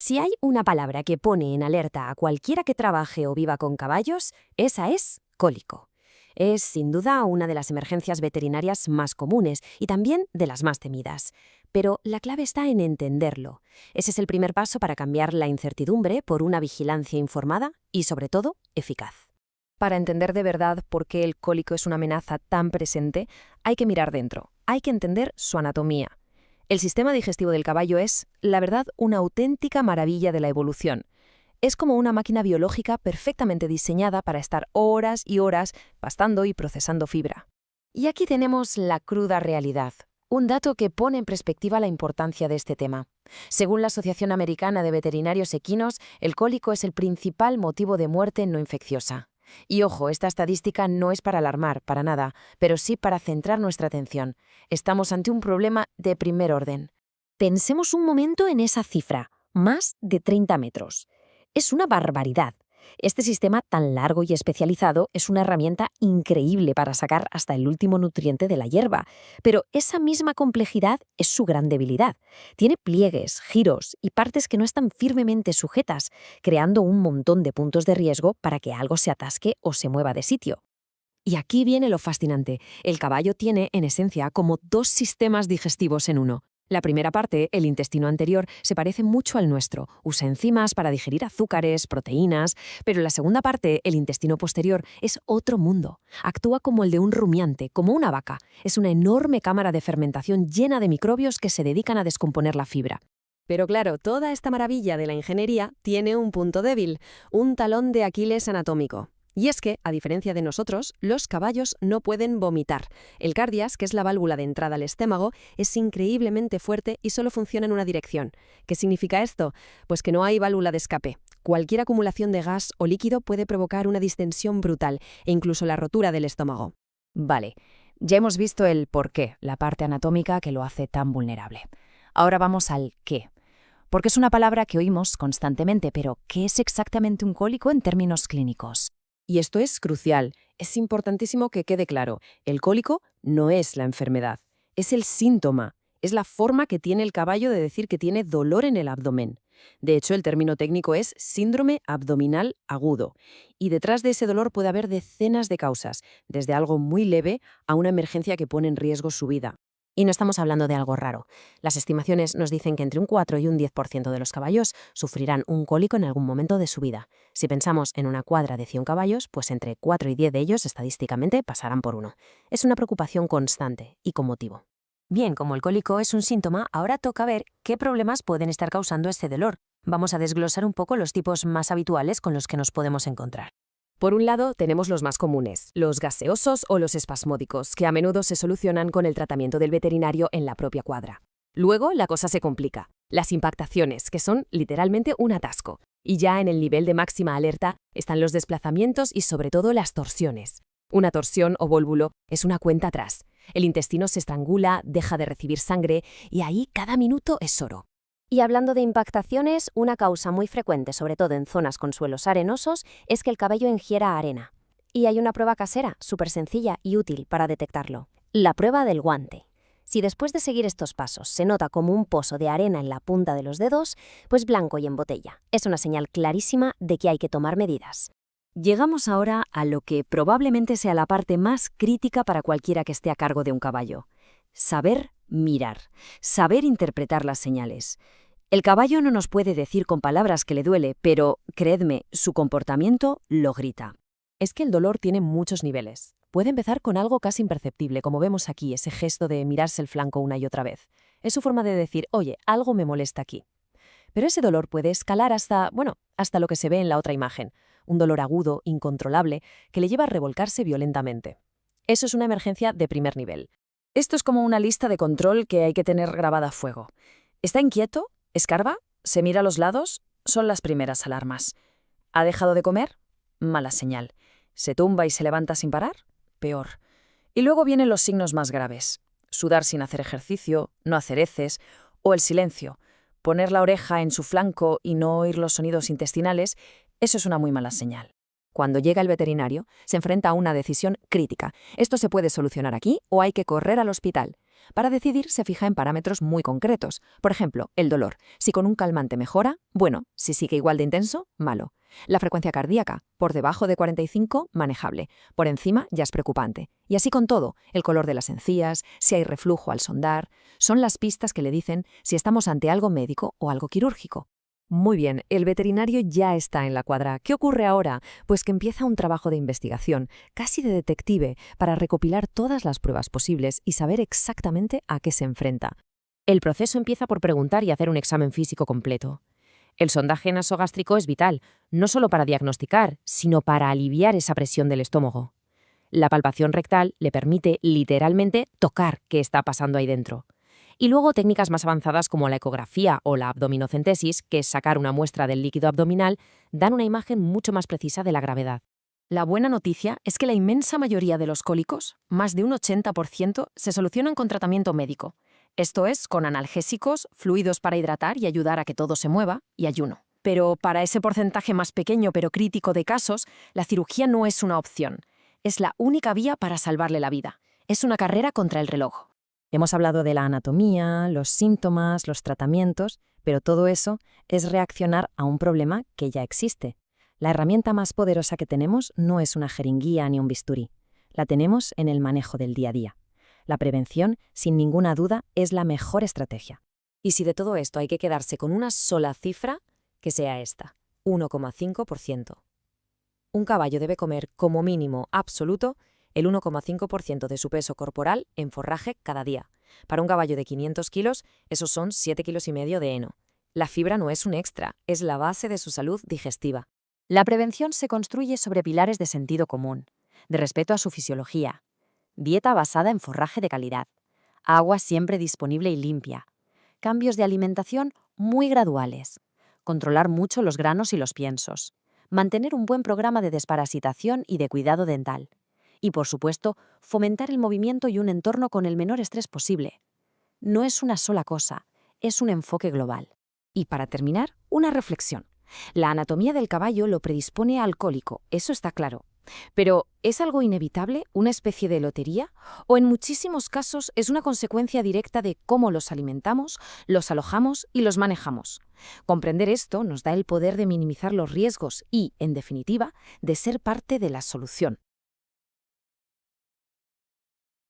Si hay una palabra que pone en alerta a cualquiera que trabaje o viva con caballos, esa es cólico. Es, sin duda, una de las emergencias veterinarias más comunes y también de las más temidas. Pero la clave está en entenderlo. Ese es el primer paso para cambiar la incertidumbre por una vigilancia informada y, sobre todo, eficaz. Para entender de verdad por qué el cólico es una amenaza tan presente, hay que mirar dentro, hay que entender su anatomía. El sistema digestivo del caballo es, la verdad, una auténtica maravilla de la evolución. Es como una máquina biológica perfectamente diseñada para estar horas y horas pastando y procesando fibra. Y aquí tenemos la cruda realidad, un dato que pone en perspectiva la importancia de este tema. Según la Asociación Americana de Veterinarios Equinos, el cólico es el principal motivo de muerte no infecciosa. Y ojo, esta estadística no es para alarmar, para nada, pero sí para centrar nuestra atención. Estamos ante un problema de primer orden. Pensemos un momento en esa cifra, más de 30 metros. Es una barbaridad. Este sistema tan largo y especializado es una herramienta increíble para sacar hasta el último nutriente de la hierba, pero esa misma complejidad es su gran debilidad. Tiene pliegues, giros y partes que no están firmemente sujetas, creando un montón de puntos de riesgo para que algo se atasque o se mueva de sitio. Y aquí viene lo fascinante. El caballo tiene, en esencia, como dos sistemas digestivos en uno. La primera parte, el intestino anterior, se parece mucho al nuestro. Usa enzimas para digerir azúcares, proteínas, pero la segunda parte, el intestino posterior, es otro mundo. Actúa como el de un rumiante, como una vaca. Es una enorme cámara de fermentación llena de microbios que se dedican a descomponer la fibra. Pero claro, toda esta maravilla de la ingeniería tiene un punto débil, un talón de Aquiles anatómico. Y es que, a diferencia de nosotros, los caballos no pueden vomitar. El cardias, que es la válvula de entrada al estómago, es increíblemente fuerte y solo funciona en una dirección. ¿Qué significa esto? Pues que no hay válvula de escape. Cualquier acumulación de gas o líquido puede provocar una distensión brutal e incluso la rotura del estómago. Vale, ya hemos visto el por qué, la parte anatómica que lo hace tan vulnerable. Ahora vamos al qué. Porque es una palabra que oímos constantemente, pero ¿qué es exactamente un cólico en términos clínicos? Y esto es crucial. Es importantísimo que quede claro. El cólico no es la enfermedad, es el síntoma. Es la forma que tiene el caballo de decir que tiene dolor en el abdomen. De hecho, el término técnico es síndrome abdominal agudo. Y detrás de ese dolor puede haber decenas de causas, desde algo muy leve a una emergencia que pone en riesgo su vida. Y no estamos hablando de algo raro. Las estimaciones nos dicen que entre un 4 y un 10% de los caballos sufrirán un cólico en algún momento de su vida. Si pensamos en una cuadra de 100 caballos, pues entre 4 y 10 de ellos estadísticamente pasarán por uno. Es una preocupación constante y con motivo. Bien, como el cólico es un síntoma, ahora toca ver qué problemas pueden estar causando este dolor. Vamos a desglosar un poco los tipos más habituales con los que nos podemos encontrar. Por un lado, tenemos los más comunes, los gaseosos o los espasmódicos, que a menudo se solucionan con el tratamiento del veterinario en la propia cuadra. Luego, la cosa se complica. Las impactaciones, que son literalmente un atasco. Y ya en el nivel de máxima alerta están los desplazamientos y sobre todo las torsiones. Una torsión o vólvulo es una cuenta atrás. El intestino se estrangula, deja de recibir sangre y ahí cada minuto es oro. Y hablando de impactaciones, una causa muy frecuente, sobre todo en zonas con suelos arenosos, es que el caballo ingiera arena. Y hay una prueba casera, súper sencilla y útil para detectarlo. La prueba del guante. Si después de seguir estos pasos se nota como un pozo de arena en la punta de los dedos, pues blanco y en botella. Es una señal clarísima de que hay que tomar medidas. Llegamos ahora a lo que probablemente sea la parte más crítica para cualquiera que esté a cargo de un caballo. Saber mirar, saber interpretar las señales. El caballo no nos puede decir con palabras que le duele, pero, creedme, su comportamiento lo grita. Es que el dolor tiene muchos niveles. Puede empezar con algo casi imperceptible, como vemos aquí, ese gesto de mirarse el flanco una y otra vez. Es su forma de decir, oye, algo me molesta aquí. Pero ese dolor puede escalar hasta lo que se ve en la otra imagen. Un dolor agudo, incontrolable, que le lleva a revolcarse violentamente. Eso es una emergencia de primer nivel. Esto es como una lista de control que hay que tener grabada a fuego. ¿Está inquieto? ¿Escarba? ¿Se mira a los lados? Son las primeras alarmas. ¿Ha dejado de comer? Mala señal. ¿Se tumba y se levanta sin parar? Peor. Y luego vienen los signos más graves. Sudar sin hacer ejercicio, no hacer heces, o el silencio. Poner la oreja en su flanco y no oír los sonidos intestinales, eso es una muy mala señal. Cuando llega el veterinario, se enfrenta a una decisión crítica. Esto se puede solucionar aquí o hay que correr al hospital. Para decidir se fija en parámetros muy concretos. Por ejemplo, el dolor. Si con un calmante mejora, bueno. Si sigue igual de intenso, malo. La frecuencia cardíaca. Por debajo de 45, manejable. Por encima, ya es preocupante. Y así con todo. El color de las encías, si hay reflujo al sondar. Son las pistas que le dicen si estamos ante algo médico o algo quirúrgico. Muy bien, el veterinario ya está en la cuadra. ¿Qué ocurre ahora? Pues que empieza un trabajo de investigación, casi de detective, para recopilar todas las pruebas posibles y saber exactamente a qué se enfrenta. El proceso empieza por preguntar y hacer un examen físico completo. El sondaje nasogástrico es vital, no solo para diagnosticar, sino para aliviar esa presión del estómago. La palpación rectal le permite literalmente tocar qué está pasando ahí dentro. Y luego técnicas más avanzadas como la ecografía o la abdominocentesis, que es sacar una muestra del líquido abdominal, dan una imagen mucho más precisa de la gravedad. La buena noticia es que la inmensa mayoría de los cólicos, más de un 80%, se solucionan con tratamiento médico. Esto es, con analgésicos, fluidos para hidratar y ayudar a que todo se mueva, y ayuno. Pero para ese porcentaje más pequeño pero crítico de casos, la cirugía no es una opción. Es la única vía para salvarle la vida. Es una carrera contra el reloj. Hemos hablado de la anatomía, los síntomas, los tratamientos, pero todo eso es reaccionar a un problema que ya existe. La herramienta más poderosa que tenemos no es una jeringuilla ni un bisturí. La tenemos en el manejo del día a día. La prevención, sin ninguna duda, es la mejor estrategia. Y si de todo esto hay que quedarse con una sola cifra, que sea esta, 1,5%. Un caballo debe comer como mínimo absoluto el 1,5% de su peso corporal en forraje cada día. Para un caballo de 500 kilos, esos son 7,5 kilos de heno. La fibra no es un extra, es la base de su salud digestiva. La prevención se construye sobre pilares de sentido común, de respeto a su fisiología, dieta basada en forraje de calidad, agua siempre disponible y limpia, cambios de alimentación muy graduales, controlar mucho los granos y los piensos, mantener un buen programa de desparasitación y de cuidado dental. Y, por supuesto, fomentar el movimiento y un entorno con el menor estrés posible. No es una sola cosa, es un enfoque global. Y para terminar, una reflexión. La anatomía del caballo lo predispone al cólico, eso está claro. Pero, ¿es algo inevitable, una especie de lotería? ¿O en muchísimos casos es una consecuencia directa de cómo los alimentamos, los alojamos y los manejamos? Comprender esto nos da el poder de minimizar los riesgos y, en definitiva, de ser parte de la solución.